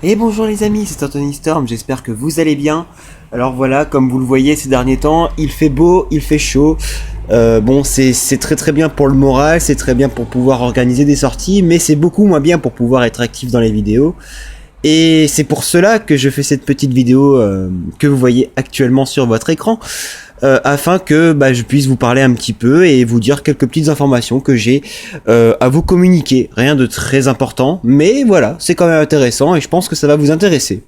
Et bonjour les amis, c'est Anthony Storm, j'espère que vous allez bien. Alors voilà, comme vous le voyez ces derniers temps, il fait beau, il fait chaud. Bon, c'est très bien pour le moral, c'est très bien pour pouvoir organiser des sorties, mais c'est beaucoup moins bien pour pouvoir être actif dans les vidéos. Et c'est pour cela que je fais cette petite vidéo que vous voyez actuellement sur votre écran, afin que je puisse vous parler un petit peu et vous dire quelques petites informations que j'ai à vous communiquer. Rien de très important, mais voilà, c'est quand même intéressant et je pense que ça va vous intéresser.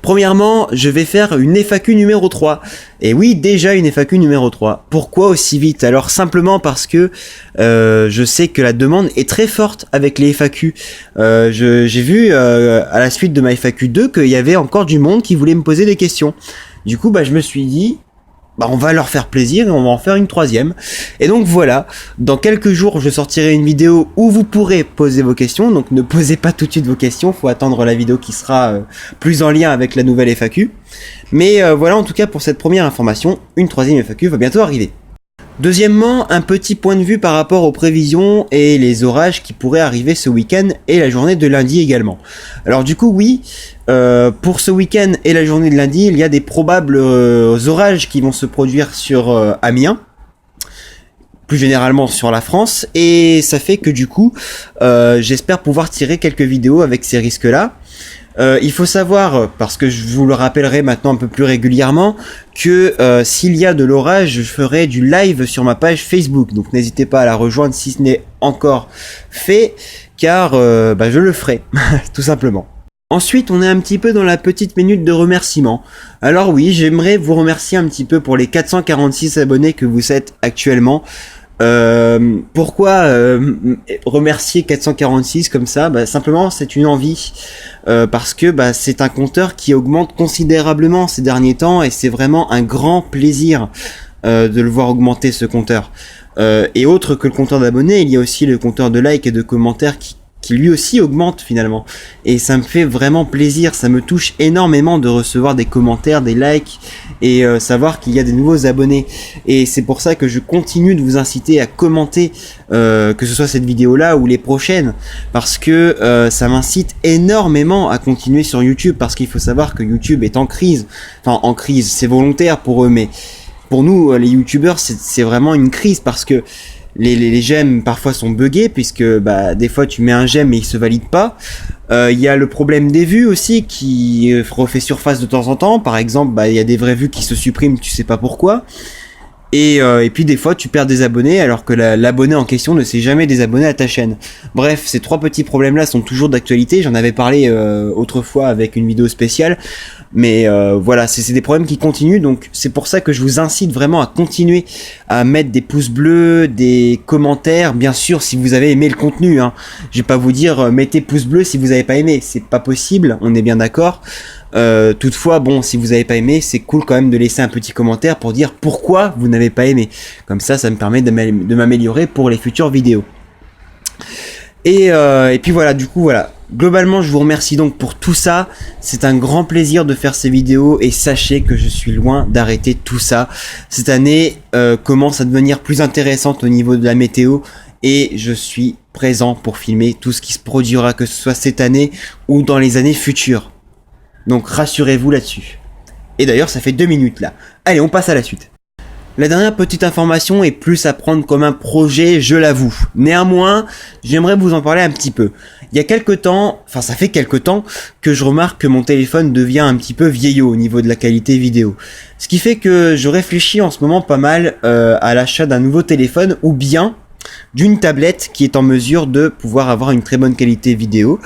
Premièrement, je vais faire une FAQ numéro 3. Et oui, déjà une FAQ numéro 3. Pourquoi aussi vite? Alors simplement parce que je sais que la demande est très forte avec les FAQ. J'ai vu à la suite de ma FAQ 2 qu'il y avait encore du monde qui voulait me poser des questions. Du coup, je me suis dit, on va leur faire plaisir et on va en faire une troisième. Et donc voilà, dans quelques jours, je sortirai une vidéo où vous pourrez poser vos questions. Donc ne posez pas tout de suite vos questions, faut attendre la vidéo qui sera plus en lien avec la nouvelle FAQ. Mais voilà, en tout cas pour cette première information, une troisième FAQ va bientôt arriver. Deuxièmement, un petit point de vue par rapport aux prévisions et les orages qui pourraient arriver ce week-end et la journée de lundi également. Alors du coup oui, pour ce week-end et la journée de lundi, il y a des probables orages qui vont se produire sur Amiens, plus généralement sur la France, et ça fait que du coup, j'espère pouvoir tirer quelques vidéos avec ces risques-là. Il faut savoir, parce que je vous le rappellerai maintenant un peu plus régulièrement, que s'il y a de l'orage, je ferai du live sur ma page Facebook. Donc n'hésitez pas à la rejoindre si ce n'est encore fait, car je le ferai, tout simplement. Ensuite, on est un petit peu dans la petite minute de remerciement. Alors oui, j'aimerais vous remercier un petit peu pour les 446 abonnés que vous êtes actuellement. Pourquoi remercier 446 comme ça? Simplement c'est une envie, parce que c'est un compteur qui augmente considérablement ces derniers temps et c'est vraiment un grand plaisir de le voir augmenter, ce compteur. Et autre que le compteur d'abonnés, il y a aussi le compteur de likes et de commentaires qui lui aussi augmente finalement, et ça me fait vraiment plaisir, ça me touche énormément de recevoir des commentaires, des likes et savoir qu'il y a des nouveaux abonnés, et c'est pour ça que je continue de vous inciter à commenter, que ce soit cette vidéo là ou les prochaines, parce que ça m'incite énormément à continuer sur YouTube, parce qu'il faut savoir que YouTube est en crise, c'est volontaire pour eux, mais pour nous les youtubeurs c'est vraiment une crise, parce que les j'aime parfois sont buggés, puisque des fois tu mets un j'aime et il se valide pas. Il y a le problème des vues aussi qui refait surface de temps en temps. Par exemple, il y a des vraies vues qui se suppriment, tu sais pas pourquoi. Et puis des fois tu perds des abonnés alors que l'abonné en question ne s'est jamais désabonné à ta chaîne. Bref, ces trois petits problèmes là sont toujours d'actualité, j'en avais parlé autrefois avec une vidéo spéciale, mais voilà, c'est des problèmes qui continuent, donc c'est pour ça que je vous incite vraiment à continuer à mettre des pouces bleus, des commentaires, bien sûr si vous avez aimé le contenu, hein. Je vais pas vous dire mettez pouce bleu si vous avez pas aimé, c'est pas possible, on est bien d'accord. Toutefois, bon, si vous n'avez pas aimé, c'est cool quand même de laisser un petit commentaire pour dire pourquoi vous n'avez pas aimé. Comme ça me permet de m'améliorer pour les futures vidéos. Et puis voilà, du coup, voilà. Globalement, je vous remercie donc pour tout ça. C'est un grand plaisir de faire ces vidéos et sachez que je suis loin d'arrêter tout ça. Cette année commence à devenir plus intéressante au niveau de la météo et je suis présent pour filmer tout ce qui se produira, que ce soit cette année ou dans les années futures. Donc rassurez-vous là-dessus. Et d'ailleurs ça fait 2 minutes là. Allez, on passe à la suite. La dernière petite information est plus à prendre comme un projet, je l'avoue. Néanmoins, j'aimerais vous en parler un petit peu. Il y a quelques temps, ça fait quelques temps que je remarque que mon téléphone devient un petit peu vieillot au niveau de la qualité vidéo. Ce qui fait que je réfléchis en ce moment pas mal à l'achat d'un nouveau téléphone ou bien d'une tablette qui est en mesure de pouvoir avoir une très bonne qualité vidéo.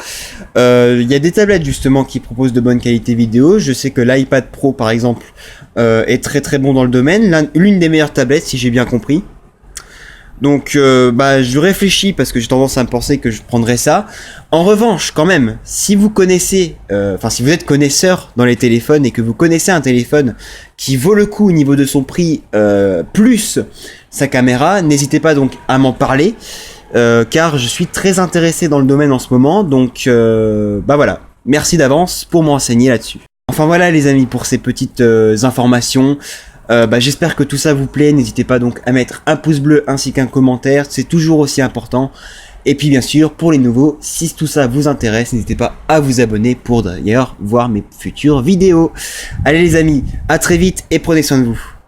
Il y a des tablettes justement qui proposent de bonne qualité vidéo. Je sais que l'iPad Pro par exemple est très bon dans le domaine, l'une des meilleures tablettes si j'ai bien compris. Donc je réfléchis parce que j'ai tendance à me penser que je prendrais ça. En revanche, quand même, si vous connaissez, si vous êtes connaisseur dans les téléphones et que vous connaissez un téléphone qui vaut le coup au niveau de son prix plus sa caméra, n'hésitez pas donc à m'en parler, car je suis très intéressé dans le domaine en ce moment. Donc voilà, merci d'avance pour m'enseigner là-dessus. Enfin voilà les amis pour ces petites informations. J'espère que tout ça vous plaît, n'hésitez pas donc à mettre un pouce bleu ainsi qu'un commentaire, c'est toujours aussi important. Et puis bien sûr, pour les nouveaux, si tout ça vous intéresse, n'hésitez pas à vous abonner pour d'ailleurs voir mes futures vidéos. Allez les amis, à très vite et prenez soin de vous.